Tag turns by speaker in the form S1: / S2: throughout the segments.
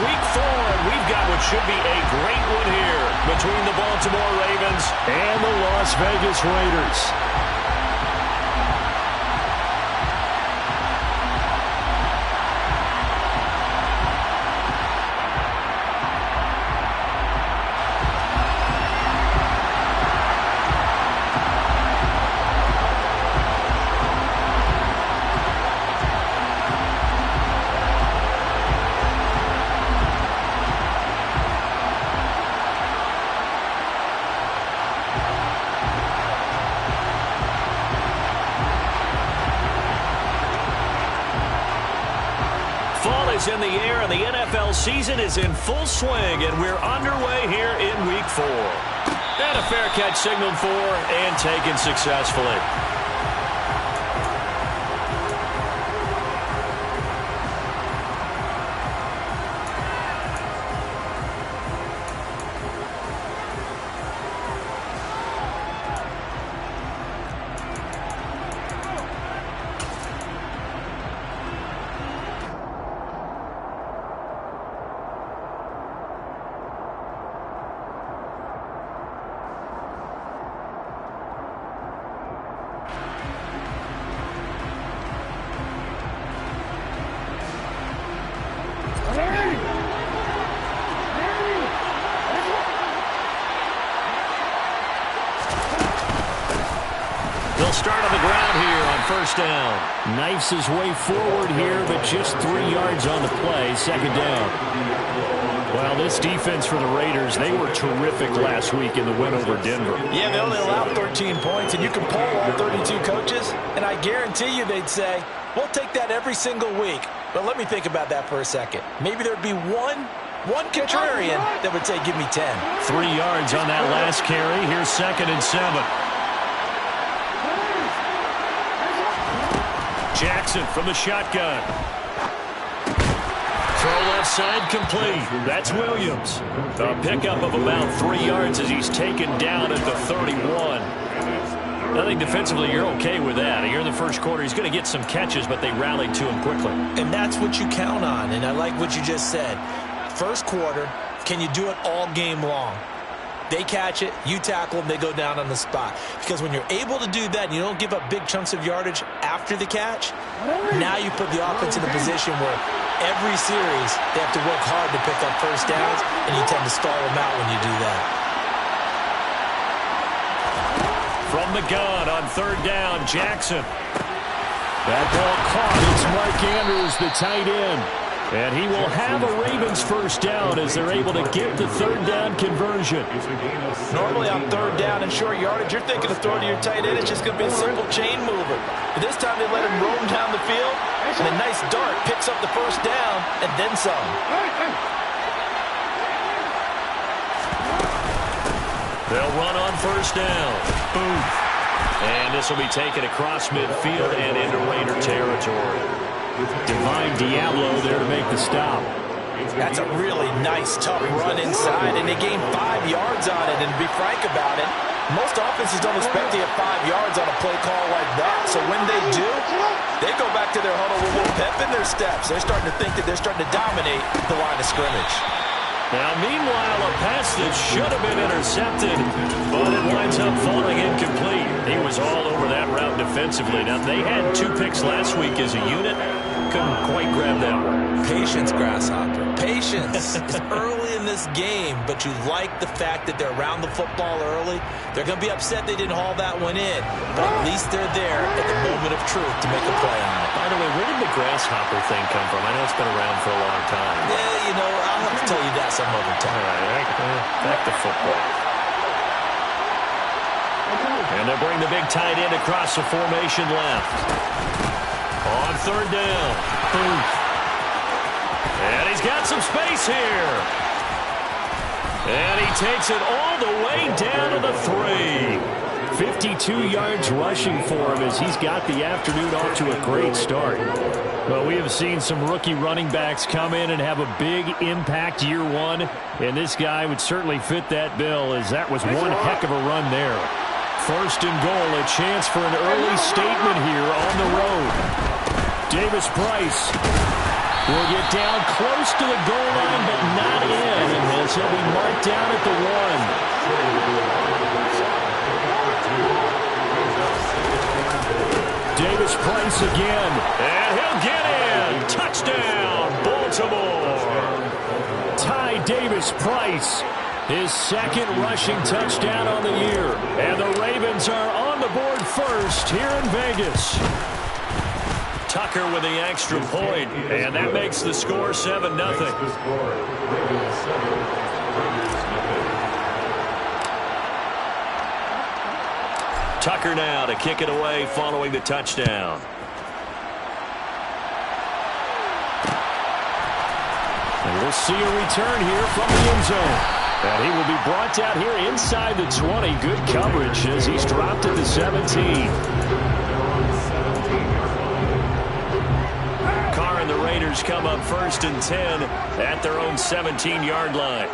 S1: Week 4, and we've got what should be a great one here between the Baltimore Ravens and the Las Vegas Raiders. Fall is in the air, and the NFL season is in full swing, and we're underway here in Week 4. And a fair catch signaled for and taken successfully. They'll start on the ground here on first down.
S2: Knifes his way forward here, but just 3 yards on the play. Second down. Well, this defense for the Raiders, they were terrific last week in the win over Denver.
S3: Yeah, they only allowed 13 points, and you can poll all 32 coaches, and I guarantee you they'd say, we'll take that every single week. But let me think about that for a second. Maybe there'd be one contrarian that would say, give me 10.
S2: 3 yards on that last carry. Here's 2nd and 7. Jackson from the shotgun. Throw left side complete. That's Williams. A pickup of about 3 yards as he's taken down at the 31. I think defensively you're okay with that. Here in the first quarter, he's going to get some catches, but they rallied to him quickly.
S3: And that's what you count on, and I like what you just said. First quarter, can you do it all game long? They catch it, you tackle them, they go down on the spot. Because when you're able to do that and you don't give up big chunks of yardage after the catch, now you put the offense in a position where every series they have to work hard to pick up first downs, and you tend to stall them out when you do that.
S2: From the gun on third down, Jackson. That ball caught. It's Mark Andrews, the tight end. And he will have a Ravens first down as they're able to get the third down conversion.
S3: Normally on third down and short yardage, you're thinking of throwing to your tight end. It's just going to be a simple chain mover. But this time they let him roam down the field, and a nice dart picks up the first down and then some.
S2: They'll run on first down. Boom. And this will be taken across midfield and into Raider territory. Divine Diablo there to make the stop.
S3: That's a really nice, tough run inside, and they gained 5 yards on it. And to be frank about it, most offenses don't expect to get 5 yards on a play call like that. So when they do, they go back to their huddle with a little pep in their steps. They're starting to think that they're starting to dominate the line of scrimmage.
S2: Now, meanwhile, a pass that should have been intercepted, but it winds up falling incomplete. He was all over that route defensively. Now, they had 2 picks last week as a unit. Couldn't quite grab that one.
S3: Patience, Grasshopper. Patience is early in this game, but you like the fact that they're around the football early. They're going to be upset they didn't haul that one in, but at least they're there at the moment of truth to make a play on it.
S2: By the way, where did the grasshopper thing come from? I know it's been around for a long time.
S3: Yeah, you know, I'll have to tell you that some other time.
S2: All right, back to football. And they'll bring the big tight end across the formation left. On third down. Boom. And he's got some space here. And he takes it all the way down to the 3. 52 yards rushing for him as he's got the afternoon off to a great start. Well, we have seen some rookie running backs come in and have a big impact year one, and this guy would certainly fit that bill as that was one heck of a run there. First and goal, a chance for an early statement here on the road. Davis Price will get down close to the goal line, but He'll be marked down at the 1. Davis Price again. And he'll get in. Touchdown, Baltimore. Ty Davis Price. His second rushing touchdown on the year. And the Ravens are on the board first here in Vegas.
S1: Tucker with the extra point, and that makes the score 7-0. Tucker now to kick it away following the touchdown.
S2: And we'll see a return here from the end zone. And he will be brought down here inside the 20. Good coverage as he's dropped at the 17.
S1: Carr and the Raiders come up 1st and 10 at their own 17-yard line.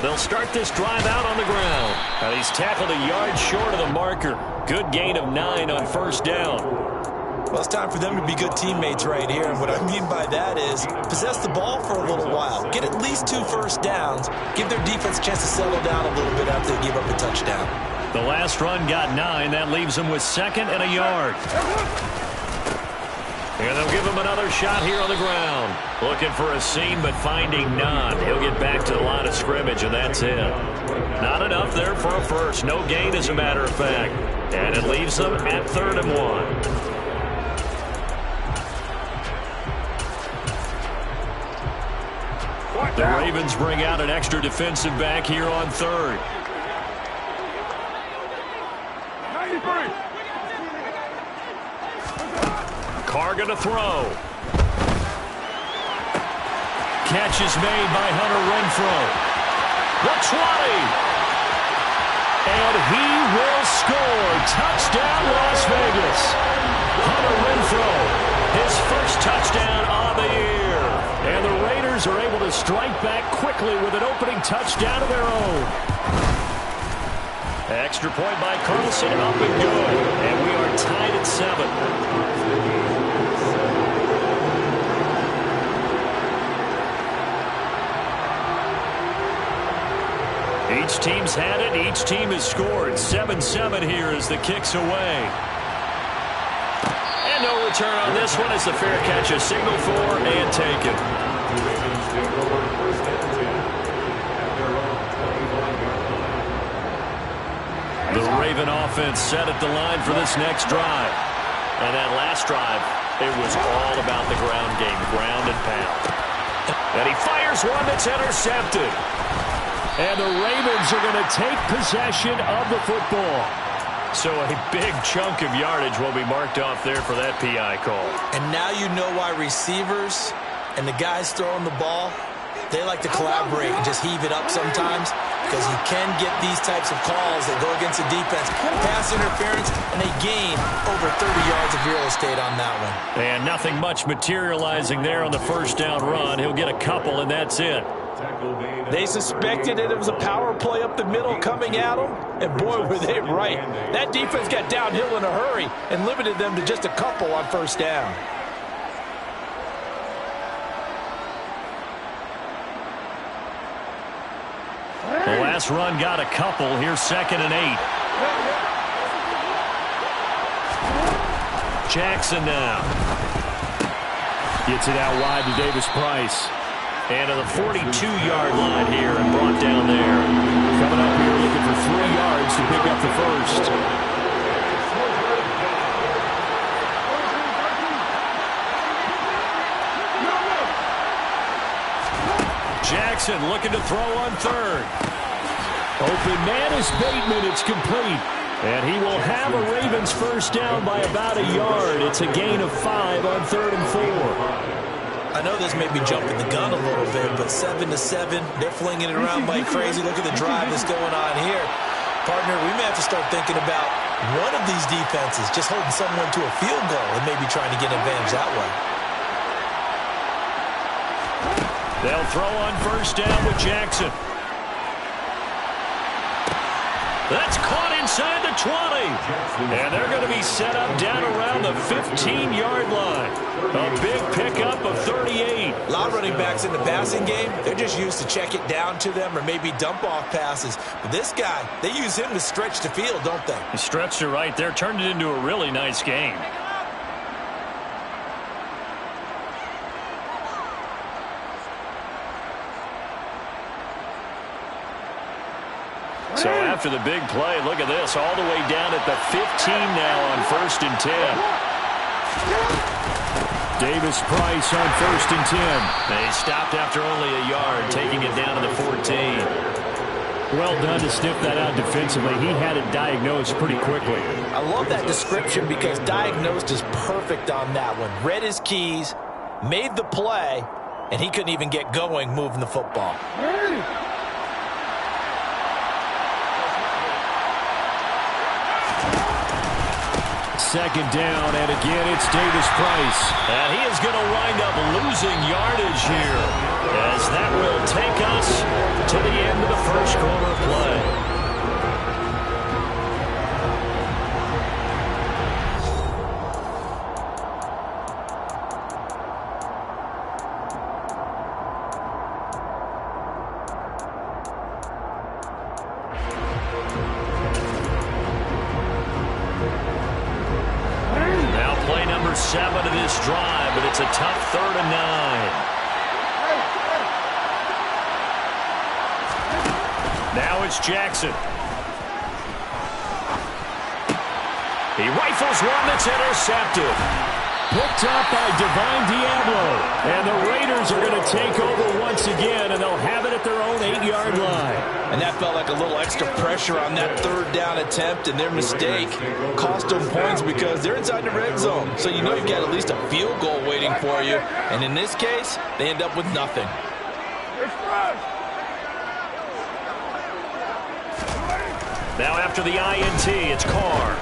S1: They'll start this drive out on the ground. And he's tackled a yard short of the marker. Good gain of 9 on 1st down.
S3: Well, it's time for them to be good teammates right here. And what I mean by that is possess the ball for a little while. Get at least 2 first downs. Give their defense a chance to settle down a little bit after they give up a touchdown.
S1: The last run got 9. That leaves them with 2nd and a yard. And they'll give him another shot here on the ground. Looking for a seam, but finding none. He'll get back to the line of scrimmage, and that's it. Not enough there for a first. No gain, as a matter of fact. And it leaves them at 3rd and 1. The Ravens bring out an extra defensive back here on 3rd. Carr going to throw. Catch is made by Hunter Renfrow. The 20. And he will score. Touchdown, Las Vegas. Hunter Renfrow, his first touchdown of the year. And the Raiders are able to strike back quickly with an opening touchdown of their own. Extra point by Carlson, up and good. And we are tied at 7. Each team's had it. Each team has scored. 7-7 here as the kick's away. And no return on this one as the fair catch is signaled for and taken. The Raven offense set at the line for this next drive. And that last drive, it was all about the ground game, ground and pound. And he fires one that's intercepted. And the Ravens are going to take possession of the football. So a big chunk of yardage will be marked off there for that PI call.
S3: And now you know why receivers and the guys throwing the ball, they like to collaborate and just heave it up sometimes, because you can get these types of calls that go against the defense. Pass interference, and they gain over 30 yards of real estate on that one.
S1: And nothing much materializing there on the first down run. He'll get a couple, and that's it.
S4: They suspected that it was a power play up the middle coming at them, and boy, were they right. That defense got downhill in a hurry and limited them to just a couple on first down.
S1: The last run got a couple. Here's 2nd and 8. Jackson now.
S2: Gets it out wide to Davis Price.
S1: And to the 42-yard line here and brought down there.
S2: Coming up here looking for 3 yards to pick up the first.
S1: Jackson looking to throw on 3rd.
S2: Open man is Bateman. It's complete. And he will have a Ravens first down by about a yard. It's a gain of 5 on 3rd and 4.
S3: I know this may be jumping the gun a little bit, but 7-7, they're flinging it around like crazy. Look at the drive that's going on here. Partner, we may have to start thinking about one of these defenses just holding someone to a field goal and maybe trying to get an advantage that way.
S1: They'll throw on first down with Jackson. That's caught inside the 20. And they're going to be set up down around the 15-yard line. A big pickup of 38.
S3: A lot of running backs in the passing game, they're just used to check it down to them or maybe dump off passes. But this guy, they use him to stretch the field, don't they?
S2: He stretched it right there, turned it into a really nice game. So after the big play, look at this, all the way down at the 15 now on 1st and 10. Davis Price on 1st and 10.
S1: They stopped after only a yard, taking it down to the 14.
S2: Well done to sniff that out defensively. He had it diagnosed pretty quickly.
S3: I love that description because diagnosed is perfect on that one. Read his keys, made the play, and he couldn't even get going moving the football.
S2: Second down, and again, it's Davis Price.
S1: And he is going to wind up losing yardage here, as that will take us to the end of the first quarter play. Seven of this drive, but it's a tough 3rd and 9. Now it's Jackson. He rifles one that's intercepted.
S2: Picked up by Divine Diablo. And the Raiders are going to take over once again, and they'll have it at their own 8-yard line.
S3: And that felt like a little extra pressure on that 3rd down attempt, and their mistake cost them points because they're inside the red zone. So you know you've got at least a field goal waiting for you. And in this case, they end up with nothing.
S1: Now after the INT, it's Carr.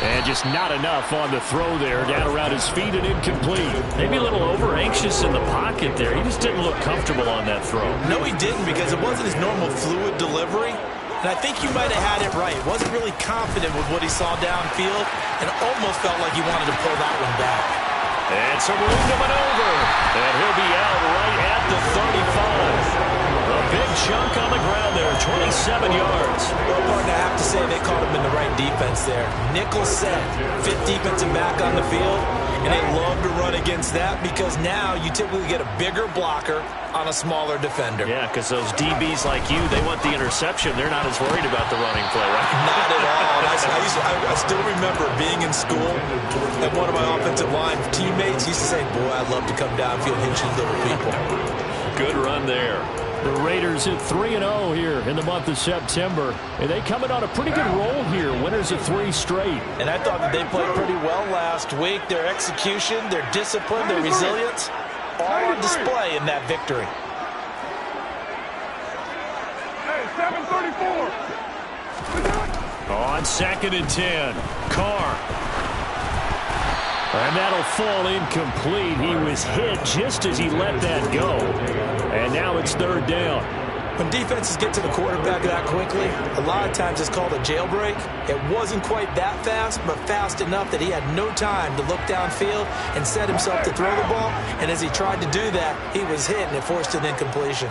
S2: And just not enough on the throw there. Down around his feet and incomplete.
S1: Maybe a little over-anxious in the pocket there. He just didn't look comfortable on that throw.
S3: No, he didn't, because it wasn't his normal fluid delivery. And I think you might have had it right. Wasn't really confident with what he saw downfield and almost felt like he wanted to pull that one back.
S1: And some room to maneuver. And he'll be out right at the 35. A big chunk on the ground there, 27 yards.
S3: Well, partner, I have to say they caught him in the right defense there. Nickel set, 5th defensive back on the field, and they love to run against that because now you typically get a bigger blocker on a smaller defender.
S1: Yeah, because those DBs like you, they want the interception. They're not as worried about the running play, right?
S3: Not at all. I still remember being in school, and one of my offensive line teammates used to say, boy, I'd love to come downfield and hit you little people.
S1: Good run there.
S2: The Raiders at 3-0 here in the month of September. And they coming on a pretty good roll here. Winners of 3 straight.
S3: And I thought that they played pretty well last week. Their execution, their discipline, their resilience, all on display in that victory.
S5: Hey, 7:34.
S2: On 2nd and 10. Carr. And that'll fall incomplete. He was hit just as he let that go. And now it's 3rd down.
S3: When defenses get to the quarterback that quickly, a lot of times it's called a jailbreak. It wasn't quite that fast, but fast enough that he had no time to look downfield and set himself to throw the ball. And as he tried to do that, he was hit and it forced an incompletion.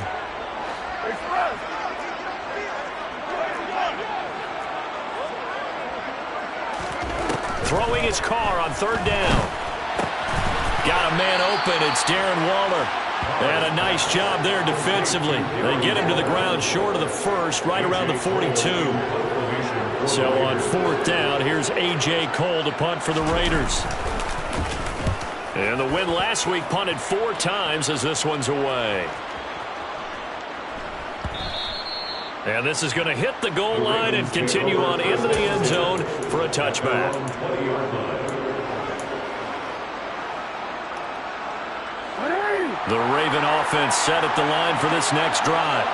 S1: Throwing his Carr on 3rd down. Got a man open. It's Darren Waller. And a nice job there defensively. They get him to the ground short of the 1st, right around the 42. So on 4th down, here's A.J. Cole to punt for the Raiders. And the win last week punted 4 times as this one's away. And this is going to hit the goal line and continue on into the end zone for a touchback. The Raven offense set at the line for this next drive.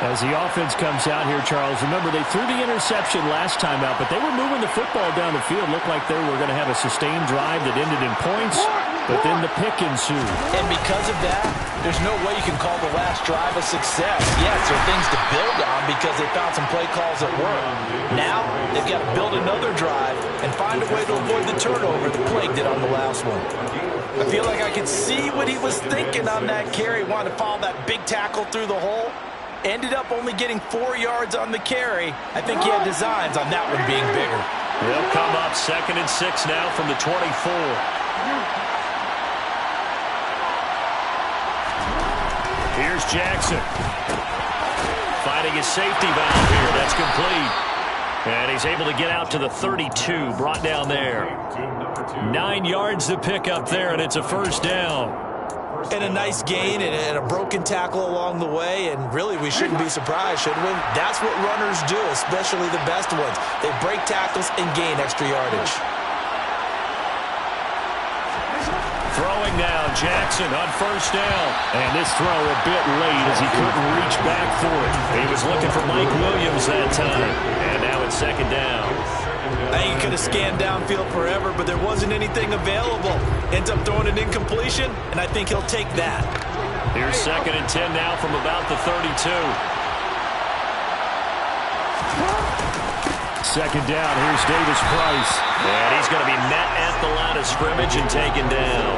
S2: As the offense comes out here, Charles, remember they threw the interception last time out, but they were moving the football down the field. Looked like they were going to have a sustained drive that ended in points. But then the pick ensued.
S3: And because of that, there's no way you can call the last drive a success. Yes, there are things to build on because they found some play calls that work. Now, they've got to build another drive and find a way to avoid the turnover the Plague did on the last one. I feel like I could see what he was thinking on that carry. Wanted to follow that big tackle through the hole. Ended up only getting 4 yards on the carry. I think he had designs on that one being bigger.
S2: They'll come up 2nd and 6 now from the 24. Here's Jackson. Finding his safety valve here. That's complete. And he's able to get out to the 32. Brought down there. 9 yards to pick up there, and it's a first down.
S3: And a nice gain and a broken tackle along the way, and really we shouldn't be surprised, should we? That's what runners do, especially the best ones. They break tackles and gain extra yardage.
S2: Throwing now, Jackson on first down. And this throw a bit late as he couldn't reach back for it. He was looking for Mike Williams that time. And now it's 2nd down.
S3: I think he could have scanned downfield forever, but there wasn't anything available. Ends up throwing an incompletion, and I think he'll take that.
S2: Here's 2nd and 10 now from about the 32. 2nd down, here's Davis Price.
S1: And he's going to be met at the line of scrimmage and taken down.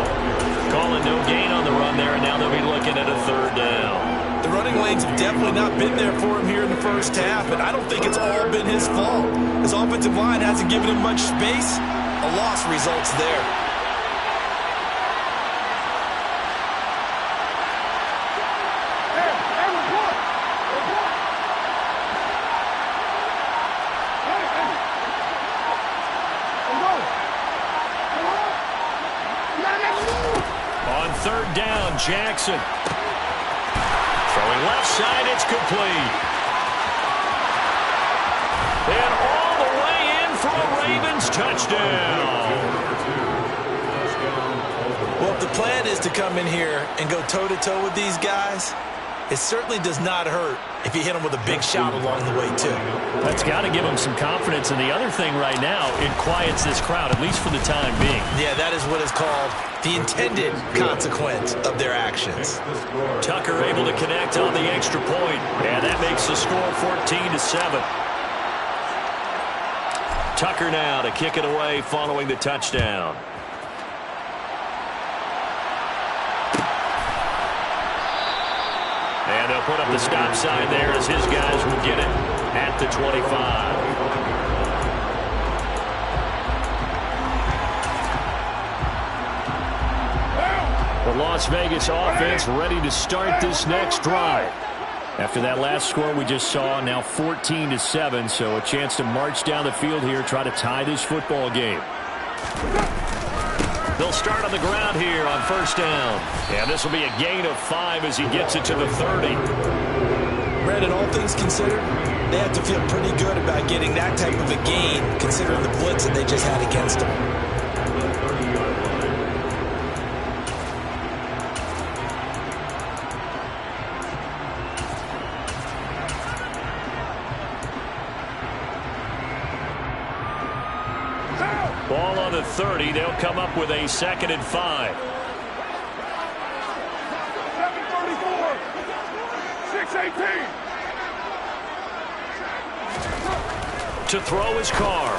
S1: Calling no gain on the run there, and now they'll be looking at a 3rd down.
S3: The running lanes have definitely not been there for him here in the first half, and I don't think it's all been his fault. His offensive line hasn't given him much space. A loss results there.
S2: On 3rd down, Jackson. Throwing left side, it's complete. And all the way in for a Ravens touchdown.
S3: Well, if the plan is to come in here and go toe-to-toe with these guys, it certainly does not hurt if you hit them with a big shot along the way, too.
S2: That's got to give them some confidence. And the other thing right now, it quiets this crowd, at least for the time being.
S3: Yeah, that is what is called the intended consequence of their actions.
S2: Tucker able to connect on the extra point. And that makes the score 14-7. Tucker now to kick it away following the touchdown. And they'll put up the stop sign there as his guys will get it at the 25. The Las Vegas offense ready to start this next drive. After that last score we just saw, now 14-7, so a chance to march down the field here, try to tie this football game. They'll start on the ground here on first down. And this will be a gain of 5 as he gets it to the 30.
S3: Brandon, all things considered, they have to feel pretty good about getting that type of a gain, considering the blitz that they just had against them.
S2: Ball on the 30. They'll come up with a 2nd and 5.
S5: 7:34. 6:18.
S2: To throw his car.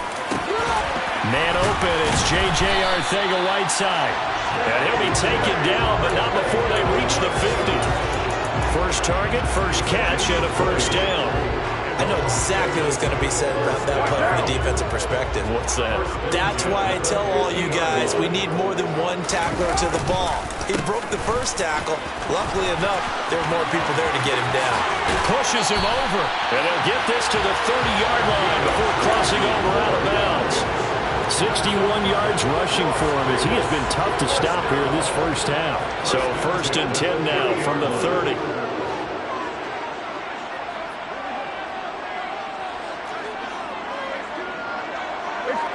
S2: Man open. It's J.J. Arcega-Whiteside. And he'll be taken down, but not before they reach the 50. First target, first catch, and a first down.
S3: I know exactly what's going to be said about that play from the defensive perspective.
S2: What's that?
S3: That's why I tell all you guys we need more than one tackler to the ball. He broke the first tackle. Luckily enough, there were more people there to get him down.
S2: Pushes him over. And they'll get this to the 30-yard line before crossing over out of bounds. 61 yards rushing for him as he has been tough to stop here this first half. So 1st and 10 now from the 30.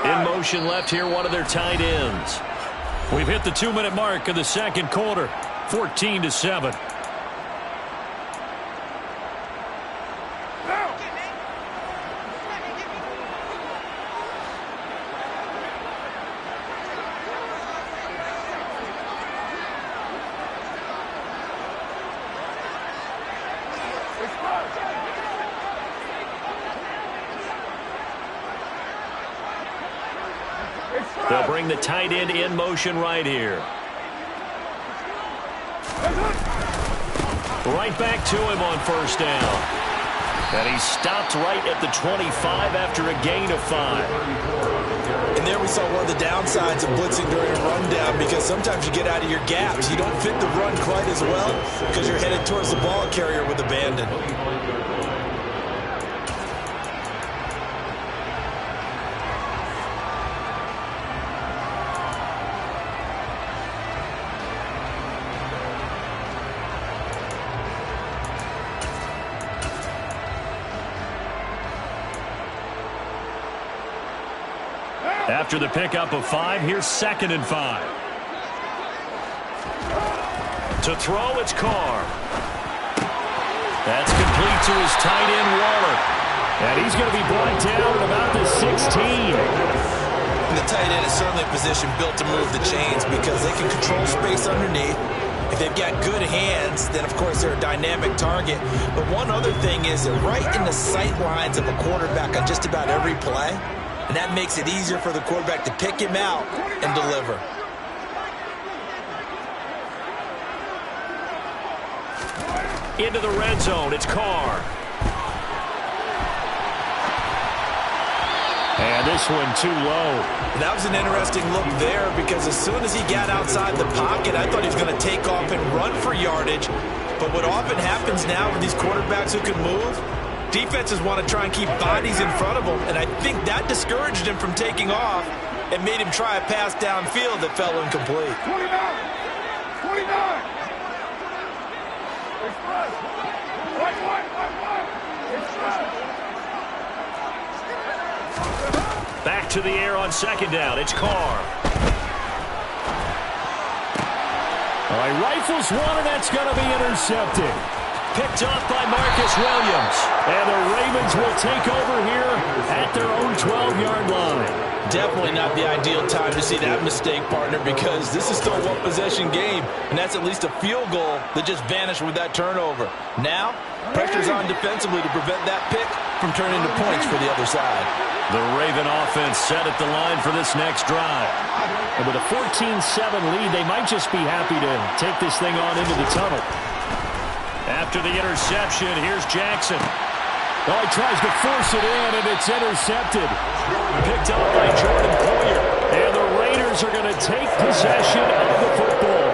S2: In motion left here, one of their tight ends. We've hit the 2-minute mark of the second quarter. 14-7. They'll bring the tight end in motion right here. Right back to him on first down. And he stopped right at the 25 after a gain of 5.
S3: And there we saw one of the downsides of blitzing during a rundown, because sometimes you get out of your gaps. You don't fit the run quite as well because you're headed towards the ball carrier with abandon.
S2: After the pickup of 5, here's 2nd and 5. To throw, it's Carr. That's complete to his tight end, Waller. And he's going to be brought down at about the 16.
S3: And the tight end is certainly a position built to move the chains because they can control space underneath. If they've got good hands, then, of course, they're a dynamic target. But one other thing is they're right in the sight lines of a quarterback on just about every play. And that makes it easier for the quarterback to pick him out and deliver.
S2: Into the red zone, it's Carr. And this one too low.
S3: That was an interesting look there because as soon as he got outside the pocket, I thought he was going to take off and run for yardage. But what often happens now with these quarterbacks who can move, defenses want to try and keep bodies in front of them, and I think that discouraged him from taking off and made him try a pass downfield that fell incomplete.
S5: 29! 29! Express!
S2: Back to the air on 2nd down. It's Carr. All right, rifles one, and that's going to be intercepted. Picked off by Marcus Williams. And the Ravens will take over here at their own 12-yard line.
S4: Definitely not the ideal time to see that mistake, partner, because this is still a one-possession game, and that's at least a field goal that just vanished with that turnover. Now, pressure's on defensively to prevent that pick from turning into points for the other side.
S2: The Raven offense set at the line for this next drive. And with a 14-7 lead, they might just be happy to take this thing on into the tunnel. After the interception, here's Jackson. Oh, he tries to force it in, and it's intercepted. Picked up by Jordan Poyer. And the Raiders are going to take possession of the football.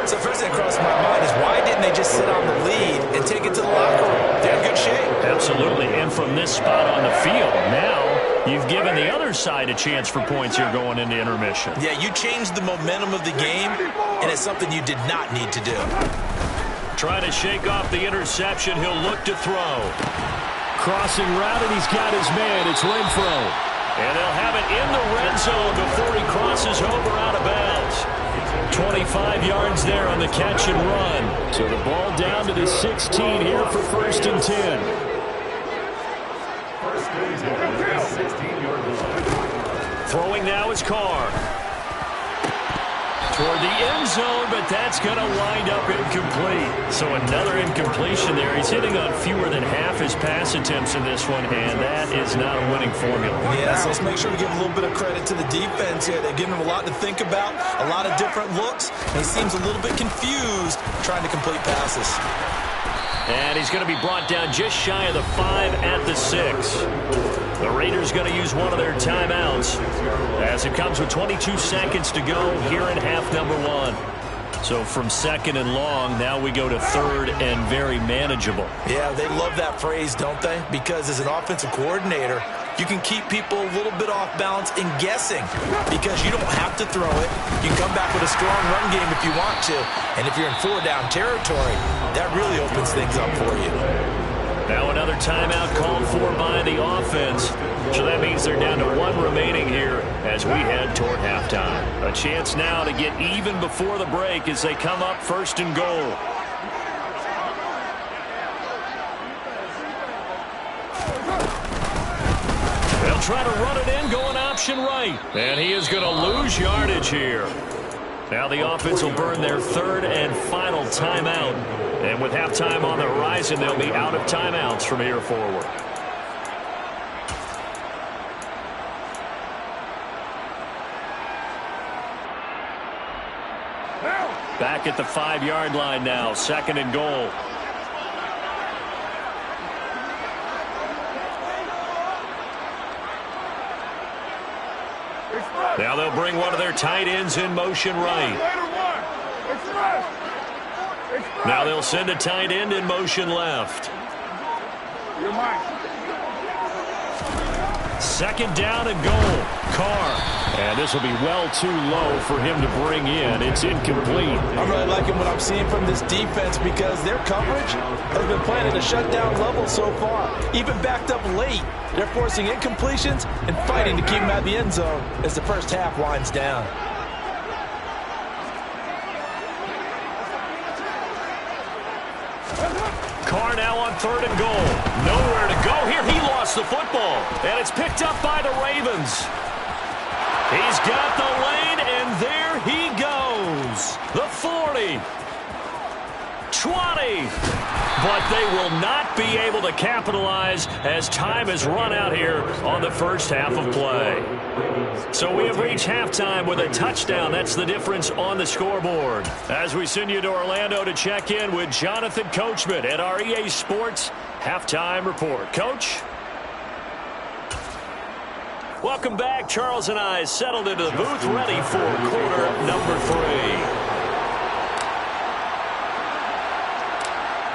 S3: So first thing that crossed my mind is why didn't they just sit on the lead and take it to the locker room? They're in good shape.
S2: Absolutely, and from this spot on the field, now you've given the other side a chance for points here going into intermission.
S3: Yeah, you changed the momentum of the game, and it's something you did not need to do.
S2: Trying to shake off the interception, he'll look to throw. Crossing route, and he's got his man. It's Renfro. And they'll have it in the red zone before he crosses over out of bounds. 25 yards there on the catch and run. So the ball down to the 16 here for 1st and 10. Throwing now is Carr. Toward the end zone, but that's going to wind up incomplete. So another incompletion there. He's hitting on fewer than half his pass attempts in this one, and that is not a winning formula.
S3: Yeah, so let's make sure we give a little bit of credit to the defense here. They've given him a lot to think about, a lot of different looks, and he seems a little bit confused trying to complete passes.
S2: And he's going to be brought down just shy of the 5 at the 6. The Raiders going to use one of their timeouts as it comes with 22 seconds to go here in half number 1. So from 2nd and long, now we go to 3rd and very manageable.
S3: Yeah, they love that phrase, don't they? Because as an offensive coordinator, you can keep people a little bit off balance in guessing because you don't have to throw it. You can come back with a strong run game if you want to. And if you're in 4-down territory, that really opens things up for you.
S2: Now another timeout called for by the offense. So that means they're down to 1 remaining here as we head toward halftime. A chance now to get even before the break as they come up 1st and goal. They'll try to run it in, going option right. And he is going to lose yardage here. Now the offense will burn their 3rd and final timeout. And with halftime on the horizon, they'll be out of timeouts from here forward. back at the 5-yard line now. 2nd and goal. Now they'll bring one of their tight ends in motion right. Now they'll send a tight end in motion left. 2nd down and goal. Carr. And this will be well too low for him to bring in. It's incomplete.
S4: I'm really liking what I'm seeing from this defense because their coverage has been playing at a shutdown level so far. Even backed up late, they're forcing incompletions and fighting to keep them out of the end zone as the first half winds down.
S2: Carr now on 3rd and goal. Nowhere to go here. He lost the football. And it's picked up by the Ravens. He's got the lane, and there he goes. The 40. 20. But they will not be able to capitalize as time has run out here on the first half of play. So we have reached halftime with a touchdown. That's the difference on the scoreboard. As we send you to Orlando to check in with Jonathan Coachman at our EA Sports Halftime Report. Coach? Welcome back. Charles and I settled into the booth, ready for quarter number 3.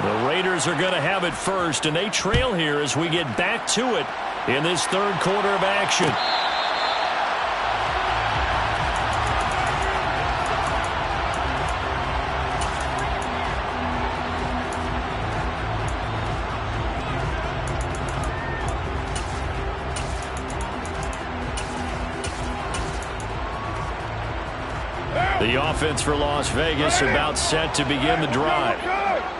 S2: The Raiders are going to have it first, and they trail here as we get back to it in this 3rd quarter of action. The offense for Las Vegas about set to begin the drive.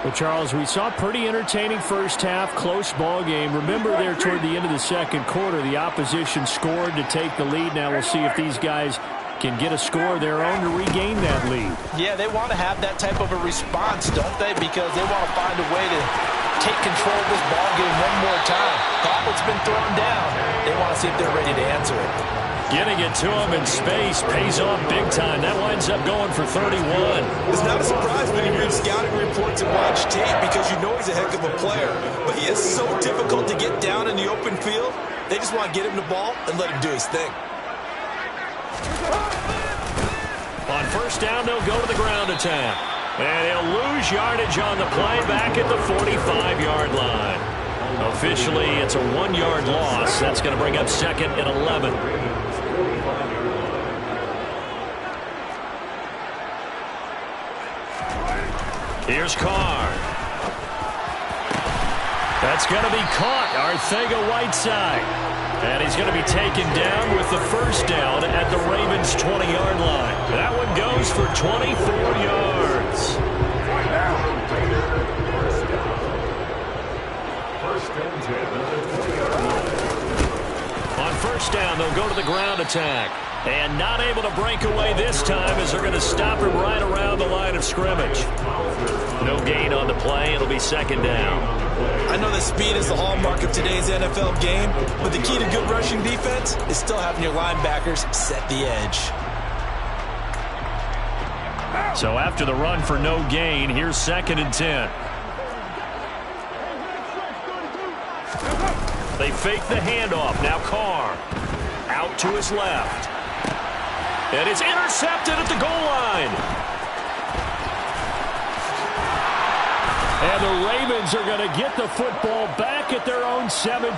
S2: Well, Charles, we saw a pretty entertaining first half, close ball game. Remember there toward the end of the 2nd quarter, the opposition scored to take the lead. Now we'll see if these guys can get a score of their own to regain that lead.
S3: Yeah, they want to have that type of a response, don't they? Because they want to find a way to take control of this ball game one more time. Gauntlet's been thrown down. They want to see if they're ready to answer it.
S2: Getting it to him in space pays off big time. That winds up going for 31.
S4: It's not a surprise when you read scouting reports and watch tape because you know he's a heck of a player. But he is so difficult to get down in the open field. They just want to get him the ball and let him do his thing.
S2: On 1st down, they'll go to the ground attack. And he'll lose yardage on the play back at the 45-yard line. Officially, it's a 1-yard loss. That's going to bring up 2nd and 11. Here's Carr. That's going to be caught. Arcega-Whiteside. And he's going to be taken down with the 1st down at the Ravens' 20-yard line. That one goes for 24 yards. On 1st down, they'll go to the ground attack. And not able to break away this time as they're going to stop him right around the line of scrimmage. No gain on the play. It'll be 2nd down.
S3: I know that speed is the hallmark of today's NFL game, but the key to good rushing defense is still having your linebackers set the edge.
S2: So after the run for no gain, here's 2nd and 10. They fake the handoff. Now Carr out to his left. And it's intercepted at the goal line. And the Ravens are going to get the football back at their own 17.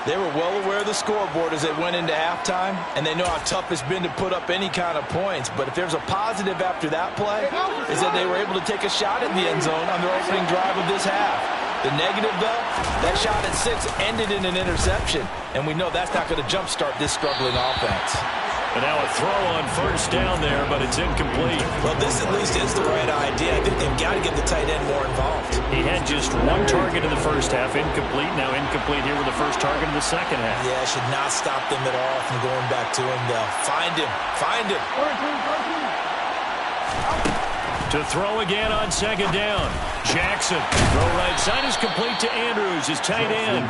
S3: They were well aware of the scoreboard as they went into halftime, and they know how tough it's been to put up any kind of points. But if there's a positive after that play, is that they were able to take a shot at the end zone on their opening drive of this half. The negative, though, that shot at 6 ended in an interception, and we know that's not going to jumpstart this struggling offense.
S2: And now a throw on 1st down there, but it's incomplete.
S3: Well, this at least is the right idea. I think they've got to get the tight end more involved.
S2: He had just 1 target in the first half, incomplete. Now incomplete here with the first target in the second half.
S3: Yeah, it should not stop them at all from going back to him, though. Find him. Find him.
S2: To throw again on second down. Jackson. Throw right side is complete to Andrews, his tight end.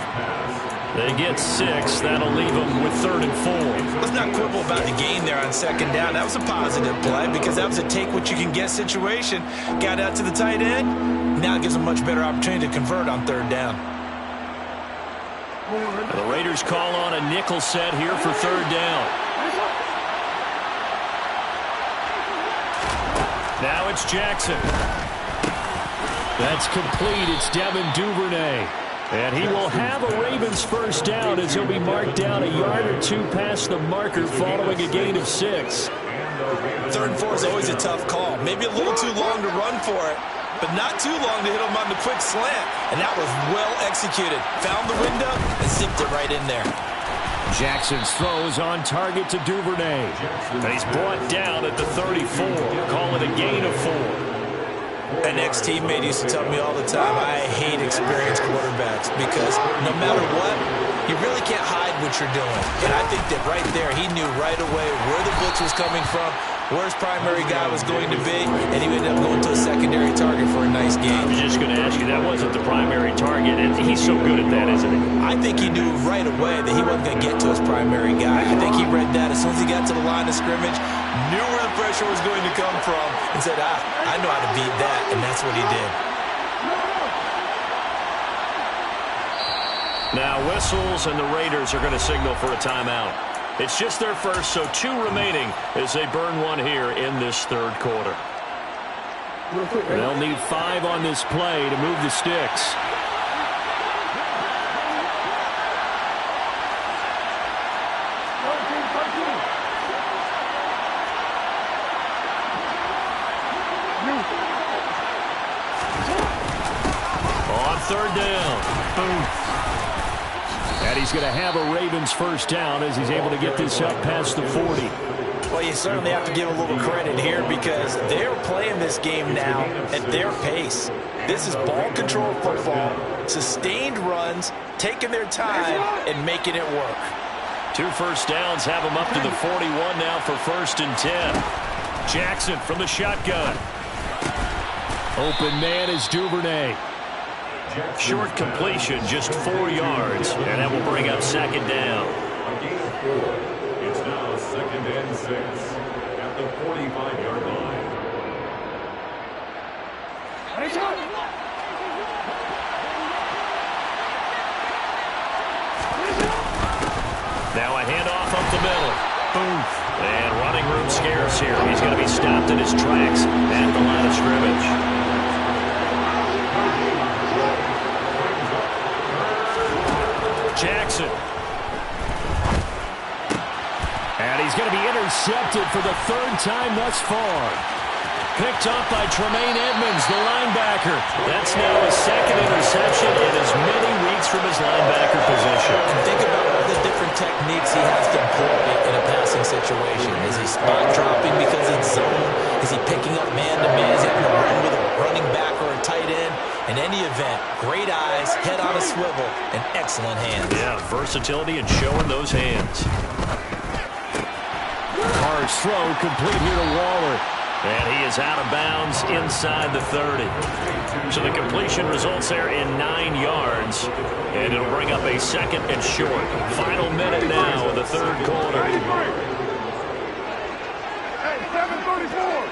S2: They get 6. That'll leave them with 3rd and 4.
S3: Let's not quibble about the gain there on second down. That was a positive play because that was a take-what-you-can-get situation. Got out to the tight end. Now it gives them a much better opportunity to convert on 3rd down.
S2: The Raiders call on a nickel set here for 3rd down. Now it's Jackson. That's complete. It's Devin Duvernay. And he will have a Ravens first down as he'll be marked down a yard or 2 past the marker following a gain of 6.
S3: 3rd and 4 is always a tough call. Maybe a little too long to run for it, but not too long to hit him on the quick slant. And that was well executed. Found the window and zipped it right in there.
S2: Jackson's throws on target to Duvernay. And he's brought down at the 34. Call it a gain of 4.
S3: An ex-teammate used to tell me all the time, I hate experienced quarterbacks because no matter what, you really can't hide what you're doing. And I think that right there, he knew right away where the blitz was coming from, where his primary guy was going to be, and he ended up going to a secondary target for a nice game.
S2: I was just going to ask you, that wasn't the primary target, and he's so good at that, isn't he?
S3: I think he knew right away that he wasn't going to get to his primary guy. I think he read that as soon as he got to the line of scrimmage, knew where the pressure was going to come from, and said, I know how to beat that, and that's what he did.
S2: Now whistles, and the Raiders are going to signal for a timeout. It's just their first, so 2 remaining as they burn one here in this 3rd quarter. They'll need 5 on this play to move the sticks. On 3rd down. Boom. And he's going to have a Ravens first down as he's able to get this up past the 40.
S3: Well, you certainly have to give a little credit here because they're playing this game now at their pace. This is ball control football, sustained runs, taking their time, and making it work.
S2: 2 first downs have him up to the 41 now for 1st and 10. Jackson from the shotgun. Open man is Duvernay. Short completion, just 4 yards, and that will bring up 2nd down.
S5: It's now 2nd and 6 at the 45-yard line.
S2: Now a handoff up the middle. Boom. And running room scarce here. He's going to be stopped in his tracks at the line of scrimmage. Jackson. And he's going to be intercepted for the 3rd time thus far. Picked up by Tremaine Edmonds, the linebacker. That's now his 2nd interception in as many weeks from his linebacker position.
S3: And think about all the different techniques he has to employ in a passing situation. Is he spot dropping because it's zone? Is he picking up man-to-man? Is he having to run with a running back or a tight end? In any event, great eyes, head on a swivel, and excellent hands.
S2: Yeah, versatility and showing those hands. Carr's throw complete here to Waller. And he is out of bounds inside the 30. So the completion results there in 9 yards. And it'll bring up a 2nd and short. Final minute now of the 3rd quarter.
S5: Hey, 7:34.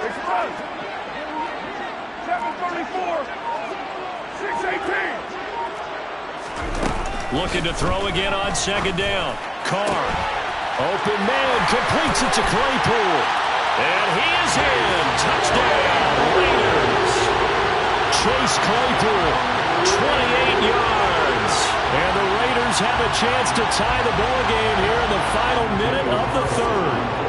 S5: Express. 7:34. 6:18.
S2: Looking to throw again on 2nd down. Carr. Open man. Completes it to Claypool. And he is in. Touchdown, Raiders. Chase Claypool. 28 yards. And the Raiders have a chance to tie the ball game here in the final minute of the 3rd.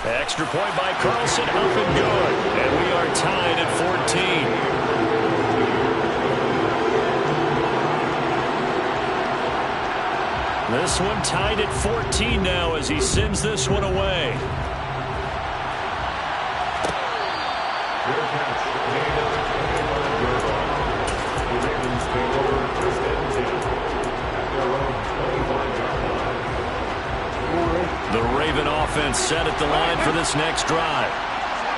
S2: Extra point by Carlson, up and good. And we are tied at 14. This one tied at 14 now as he sends this one away.
S1: Raven offense set at the line for this next drive.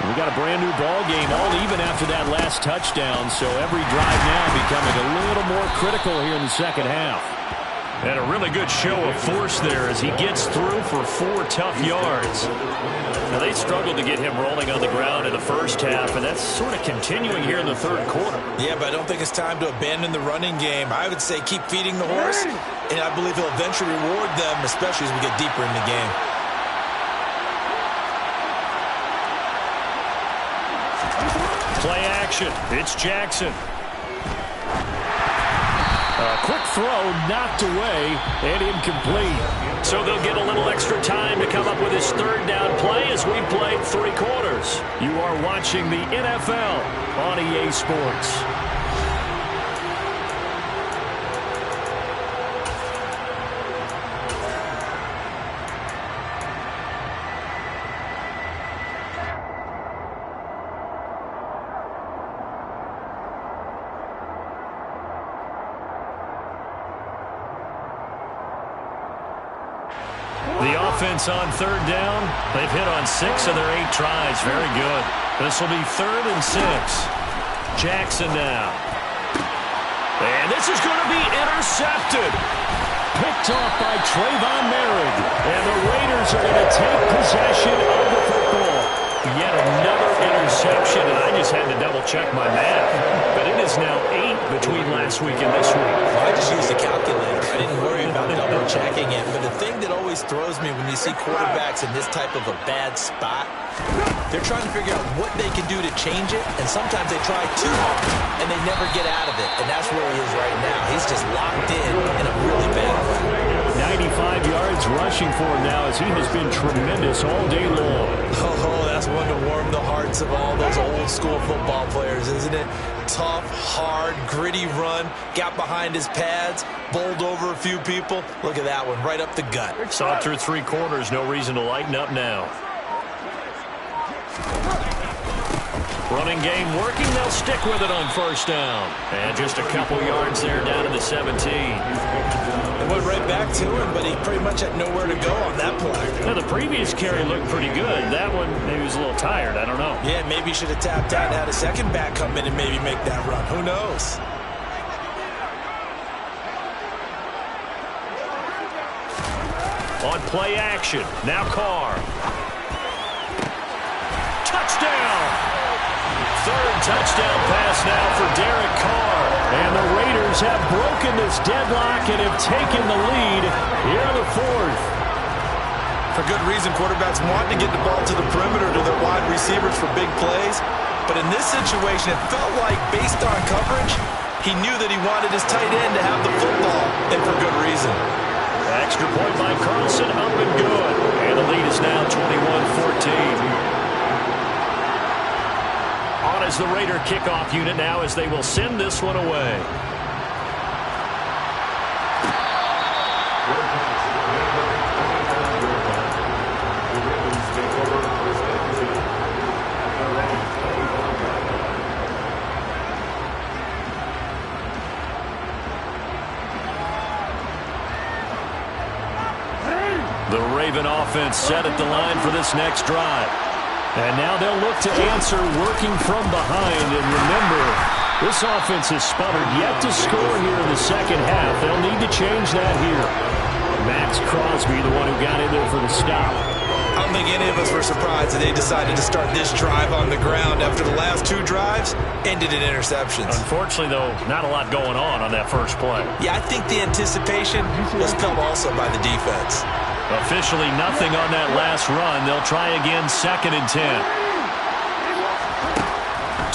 S2: We got a brand new ball game, all even after that last touchdown, so every drive now becoming a little more critical here in the second half.
S1: And a really good show of force there as he gets through for 4 tough yards. Now, they struggled to get him rolling on the ground in the first half, and that's sort of continuing here in the third quarter.
S3: Yeah, but I don't think it's time to abandon the running game. I would say keep feeding the horse, and I believe he'll eventually reward them, especially as we get deeper in the game.
S1: Play action. It's Jackson.
S2: A quick throw knocked away and incomplete.
S1: So they'll get a little extra time to come up with his third down play as we played 3 quarters.
S2: You are watching the NFL on EA Sports.
S1: The offense on third down, they've hit on 6 of their 8 tries. Very good. This will be 3rd and 6. Jackson now. And this is going to be intercepted.
S2: Picked off by Trayvon Merritt. And the Raiders are going to take possession of the football.
S1: Yet another interception, and I just had to double-check my math. But it is now 8 between last week and this week.
S3: Well, I just used a calculator. I didn't worry about double-checking it. But the thing that always throws me when you see quarterbacks in this type of a bad spot, they're trying to figure out what they can do to change it, and sometimes they try too hard, and they never get out of it. And that's where he is right now. He's just locked in a really bad way.
S2: 95 yards rushing for him now as he has been tremendous all day long.
S3: Oh, that's one to warm the hearts of all those old-school football players, isn't it? Tough, hard, gritty run, got behind his pads, bowled over a few people. Look at that one, right up the gut.
S1: Saw it through 3 quarters, no reason to lighten up now. Running game working, they'll stick with it on first down. And just a couple yards there down to the 17.
S3: It went right back to him, but he pretty much had nowhere to go on that play.
S1: Now, the previous carry looked pretty good. That one, maybe he was a little tired. I don't know.
S3: Yeah, maybe he should have tapped out and had a second back come in and maybe make that run. Who knows?
S1: On play action, now Carr. Touchdown! 3rd touchdown pass now for Derek Carr.
S2: And the Raiders have broken this deadlock and have taken the lead here in the 4th.
S3: For good reason, quarterbacks want to get the ball to the perimeter to their wide receivers for big plays. But in this situation, it felt like based on coverage, he knew that he wanted his tight end to have the football, and for good reason.
S1: Extra point by Carlson, up and good. And the lead is now 21-14. On as the Raider kickoff unit now as they will send this one away. The Raven offense set at the line for this next drive.
S2: And now they'll look to answer working from behind. And remember, this offense has sputtered yet to score here in the second half. They'll need to change that here. Max Crosby, the one who got in there for the stop.
S3: I don't think any of us were surprised that they decided to start this drive on the ground after the last 2 drives ended in interceptions.
S1: Unfortunately, though, not a lot going on that first play.
S3: Yeah, I think the anticipation was felt also by the defense.
S1: Officially nothing on that last run. They'll try again, 2nd and 10.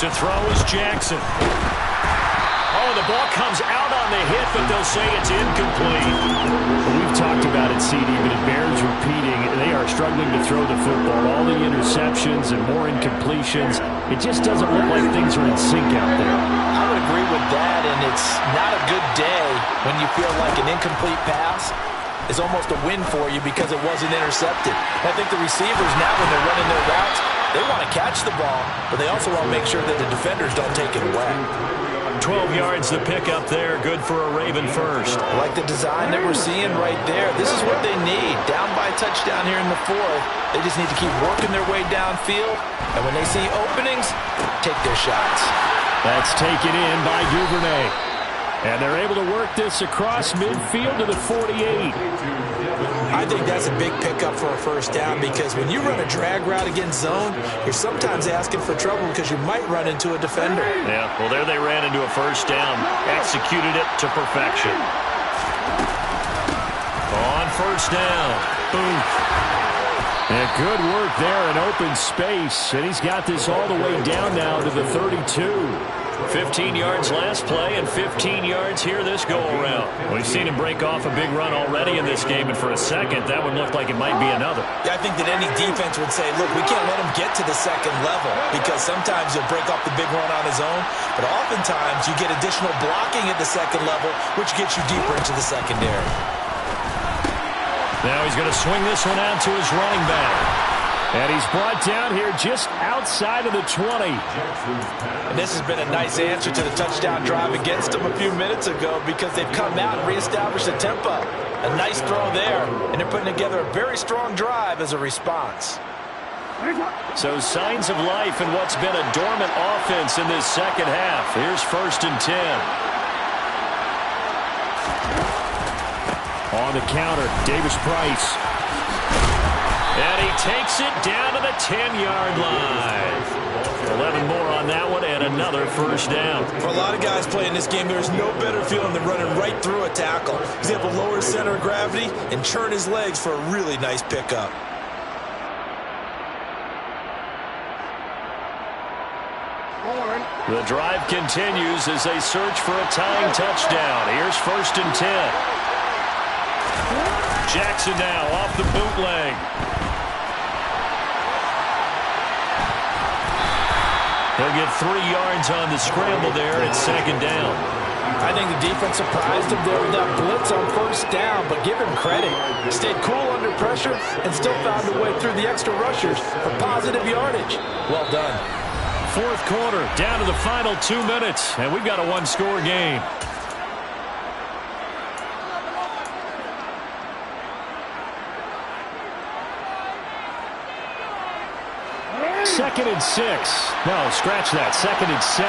S1: To throw is Jackson. Oh, the ball comes out on the hit, but they'll say it's incomplete.
S2: Well, we've talked about it, CD, but it bears repeating. They are struggling to throw the football. All the interceptions and more incompletions. It just doesn't look like things are in sync out there.
S3: I would agree with that, and it's not a good day when you feel like an incomplete pass is almost a win for you because it wasn't intercepted. I think the receivers now, when they're running their routes, they want to catch the ball, but they also want to make sure that the defenders don't take it away.
S2: 12 yards to pick up there. Good for a Raven first.
S3: I like the design that we're seeing right there. This is what they need. Down by a touchdown here in the fourth. They just need to keep working their way downfield. And when they see openings, take their shots.
S2: That's taken in by Duvernay. And they're able to work this across midfield to the 48.
S3: I think that's a big pickup for a first down because when you run a drag route against zone, you're sometimes asking for trouble because you might run into a defender.
S2: Yeah, well, there they ran into a first down. Executed it to perfection. On first down. Boom. And good work there in open space. And he's got this all the way down now to the 32. 15 yards last play and 15 yards here this go-around. We've seen him break off a big run already in this game, and for a second, that one looked like it might be another.
S3: Yeah, I think that any defense would say, look, we can't let him get to the second level because sometimes he'll break off the big run on his own, but oftentimes you get additional blocking at the second level, which gets you deeper into the secondary.
S2: Now he's going to swing this one out to his running back. And he's brought down here just outside of the 20.
S3: And this has been a nice answer to the touchdown drive against them a few minutes ago because they've come out and reestablished the tempo. A nice throw there, and they're putting together a very strong drive as a response.
S2: So signs of life in what's been a dormant offense in this second half. Here's 1st and 10. On the counter, Davis Price. And he takes it down to the 10-yard line. 11 more on that one and another first down.
S3: For a lot of guys playing this game, there's no better feeling than running right through a tackle. He's able to lower his center of gravity and churn his legs for a really nice pickup.
S2: The drive continues as they search for a tying touchdown. Here's 1st and 10. Jackson now off the bootleg. He'll get 3 yards on the scramble there at 2nd down.
S3: I think the defense surprised him there with that blitz on 1st down, but give him credit. He stayed cool under pressure and still found a way through the extra rushers for positive yardage. Well done.
S2: 4th quarter, down to the final 2 minutes, and we've got a 1-score game. Second and 6. No, scratch that. 2nd and 7.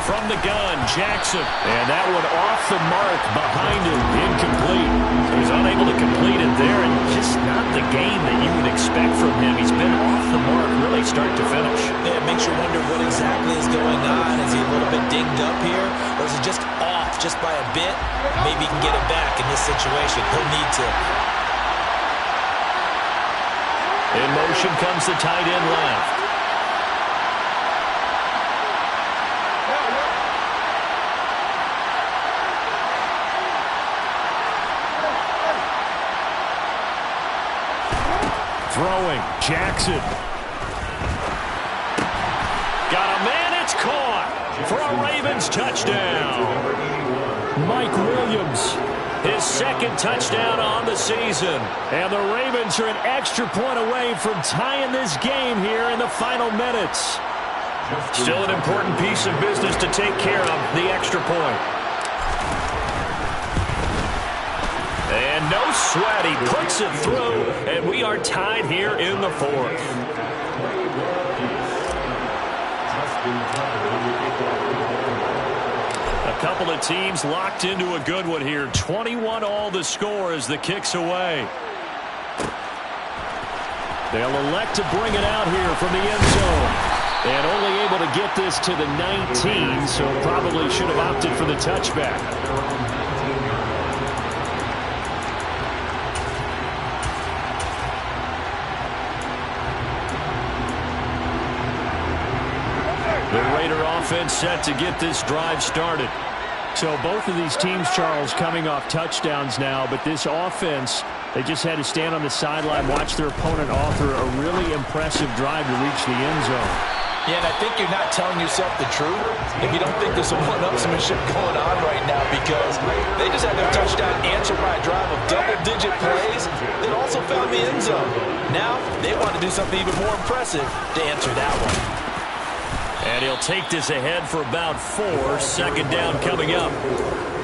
S2: From the gun, Jackson. And that one off the mark behind him. Incomplete. He's unable to complete it there, and just not the game that you would expect from him. He's been off the mark really start to finish.
S3: Yeah, it makes you wonder what exactly is going on. Is he a little bit dinged up here, or is he just off just by a bit? Maybe he can get it back in this situation. He'll need to.
S2: In motion comes the tight end left. Throwing, Jackson. Got a man, it's caught for a Ravens touchdown. Mike Williams. His 2nd touchdown on the season. And the Ravens are an extra point away from tying this game here in the final minutes. Still an important piece of business to take care of, the extra point. And no sweat, he puts it through, and we are tied here in the 4th. A couple of teams locked into a good one here. 21 all the score as the kick's away. They'll elect to bring it out here from the end zone. And only able to get this to the 19, so probably should have opted for the touchback. The Raider offense set to get this drive started. So both of these teams, Charles, coming off touchdowns now, but this offense, they just had to stand on the sideline, watch their opponent author a really impressive drive to reach the end zone.
S3: Yeah, and I think you're not telling yourself the truth if you don't think there's some one-upsmanship going on right now, because they just had their touchdown answered by a drive of double-digit plays that also found the end zone. Now they want to do something even more impressive to answer that one.
S2: And he'll take this ahead for about 4. Second down coming up.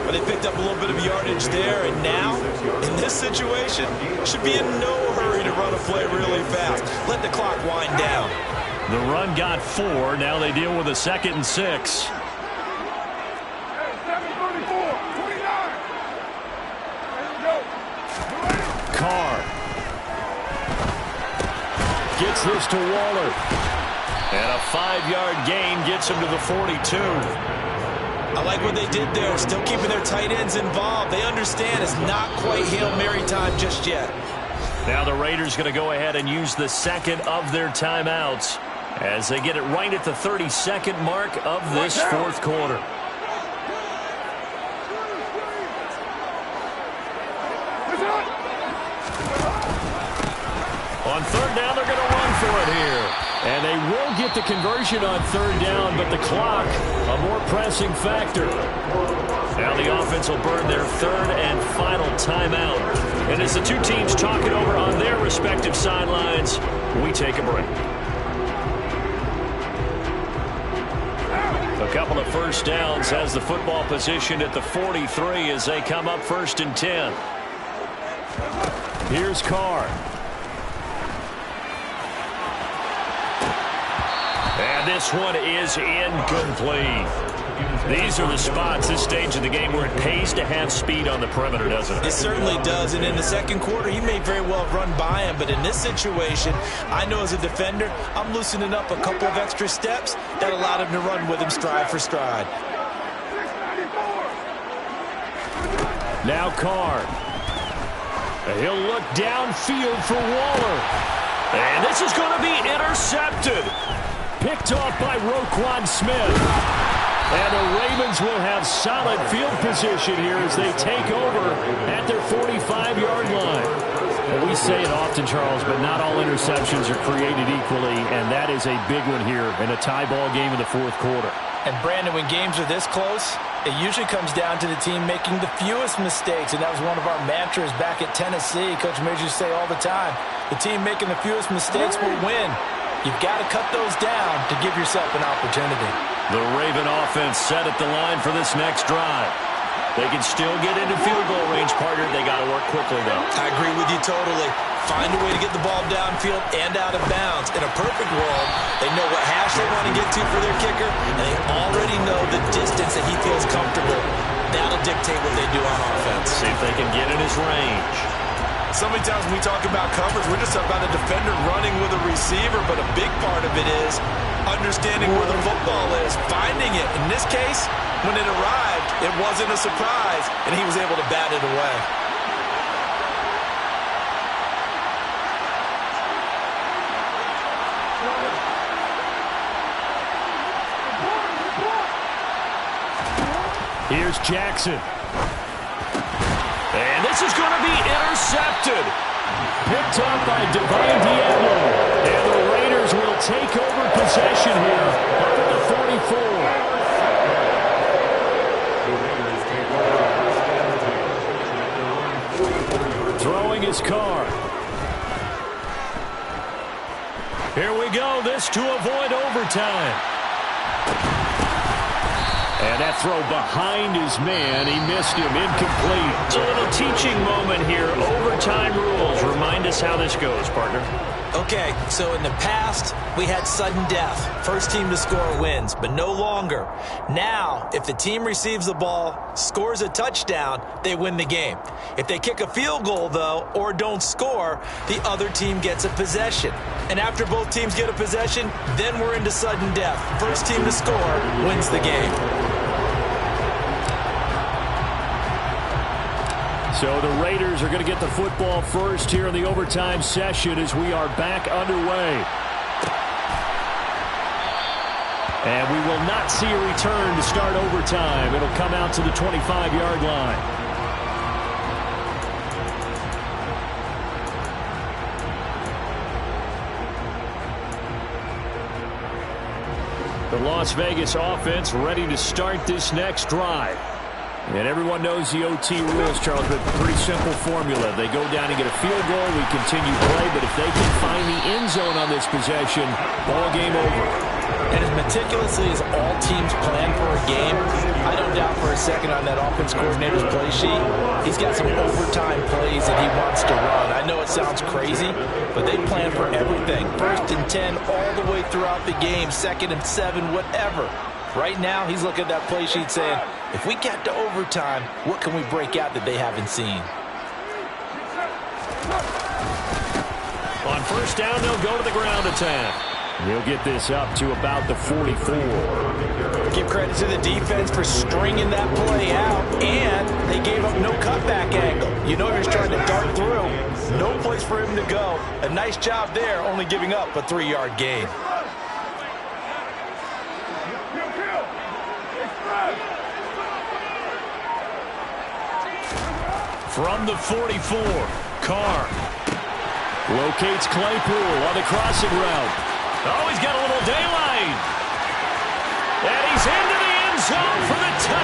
S3: But they picked up a little bit of yardage there, and now, in this situation, should be in no hurry to run a play really fast. Let the clock wind down.
S2: The run got 4. Now they deal with a 2nd and 6. Carr gets this to Waller. And a 5-yard gain gets him to the 42.
S3: I like what they did there, still keeping their tight ends involved. They understand it's not quite Hail Mary time just yet.
S2: Now the Raiders going to go ahead and use the second of their timeouts as they get it right at the 32nd mark of this 4th quarter. On 3rd down, they're going to run for it here. And they will get the conversion on 3rd down, but the clock, a more pressing factor. Now the offense will burn their 3rd and final timeout. And as the two teams talk it over on their respective sidelines, we take a break. A couple of first downs has the football position at the 43 as they come up 1st and 10. Here's Carr. And this one is incomplete. These are the spots, this stage of the game, where it pays to have speed on the perimeter, doesn't it?
S3: It certainly does, and in the 2nd quarter, he may very well have run by him, but in this situation, I know as a defender, I'm loosening up a couple of extra steps that allowed him to run with him stride for stride.
S2: Now Carr. He'll look downfield for Waller. And this is going to be intercepted. Picked off by Roquan Smith. And the Ravens will have solid field position here as they take over at their 45-yard line. Well, we say it often, Charles, but not all interceptions are created equally, and that is a big one here in a tie ball game in the 4th quarter.
S3: And, Brandon, when games are this close, it usually comes down to the team making the fewest mistakes, and that was one of our mantras back at Tennessee. Coach Major used to say all the time, the team making the fewest mistakes will win. You've got to cut those down to give yourself an opportunity.
S2: The Raven offense set at the line for this next drive. They can still get into field goal range, partner. They got to work quickly, though.
S3: I agree with you totally. Find a way to get the ball downfield and out of bounds. In a perfect world, they know what hash they want to get to for their kicker, and they already know the distance that he feels comfortable. That'll dictate what they do on offense.
S2: See if they can get in his range.
S3: So many times when we talk about coverage, we're just about a defender running with a receiver, but a big part of it is understanding where the football is, finding it. In this case, when it arrived, it wasn't a surprise, and he was able to bat it away.
S2: Here's Jackson. And this is going to be intercepted. Picked up by Divine Diablo. And the Raiders will take over possession here up at the 44. Throwing his Carr. Here we go. This to avoid overtime. And that throw behind his man. He missed him. Incomplete. It's a little teaching moment here. Overtime rules. Remind us how this goes, partner.
S3: Okay, so in the past, we had sudden death. First team to score wins, but no longer. Now, if the team receives the ball, scores a touchdown, they win the game. If they kick a field goal, though, or don't score, the other team gets a possession. And after both teams get a possession, then we're into sudden death. First team to score wins the game.
S2: So the Raiders are going to get the football first here in the overtime session as we are back underway. And we will not see a return to start overtime. It'll come out to the 25-yard line. The Las Vegas offense ready to start this next drive. And everyone knows the OT rules, Charles, but pretty simple formula. They go down and get a field goal, we continue play, but if they can find the end zone on this possession, ball game over.
S3: And as meticulously as all teams plan for a game, I don't doubt for a second on that offense coordinator's play sheet, he's got some overtime plays that he wants to run. I know it sounds crazy, but they plan for everything. 1st and 10 all the way throughout the game, 2nd and 7, whatever. Right now, he's looking at that play sheet saying, if we get to overtime, what can we break out that they haven't seen?
S2: On 1st down, they'll go to the ground attack. He'll get this up to about the 44.
S3: Give credit to the defense for stringing that play out, and they gave up no cutback angle. You know he was trying to dart through. No place for him to go. A nice job there, only giving up a 3-yard gain.
S2: From the 44, Carr locates Claypool on the crossing route. Oh, he's got a little daylight. And he's into the end zone for the touchdown.